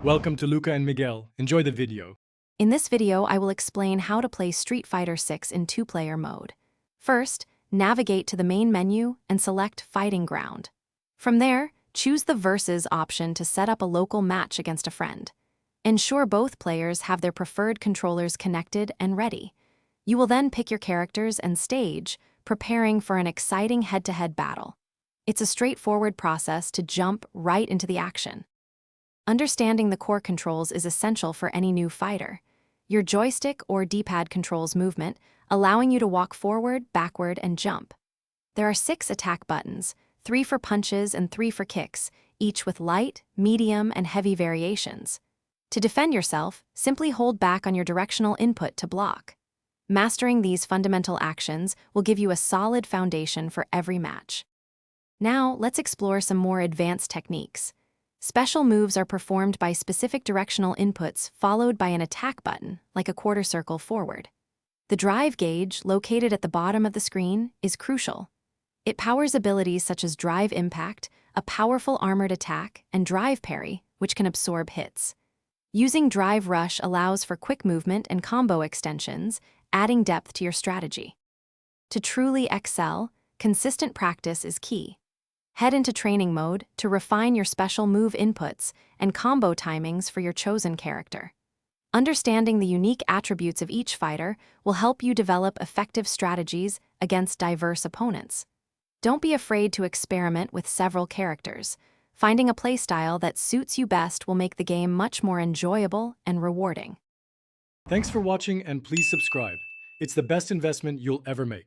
Welcome to Luca and Miguel. Enjoy the video. In this video, I will explain how to play Street Fighter 6 in two-player mode. First, navigate to the main menu and select Fighting Ground. From there, choose the Versus option to set up a local match against a friend. Ensure both players have their preferred controllers connected and ready. You will then pick your characters and stage, preparing for an exciting head-to-head battle. It's a straightforward process to jump right into the action. Understanding the core controls is essential for any new fighter. Your joystick or D-pad controls movement, allowing you to walk forward, backward, and jump. There are 6 attack buttons, 3 for punches and 3 for kicks, each with light, medium, and heavy variations. To defend yourself, simply hold back on your directional input to block. Mastering these fundamental actions will give you a solid foundation for every match. Now, let's explore some more advanced techniques. Special moves are performed by specific directional inputs followed by an attack button, like a quarter circle forward. The drive gauge, located at the bottom of the screen, is crucial. It powers abilities such as Drive Impact, a powerful armored attack, and Drive Parry, which can absorb hits. Using Drive Rush allows for quick movement and combo extensions, adding depth to your strategy. To truly excel, consistent practice is key. Head into training mode to refine your special move inputs and combo timings for your chosen character. Understanding the unique attributes of each fighter will help you develop effective strategies against diverse opponents. Don't be afraid to experiment with several characters. Finding a playstyle that suits you best will make the game much more enjoyable and rewarding. Thanks for watching and please subscribe. It's the best investment you'll ever make.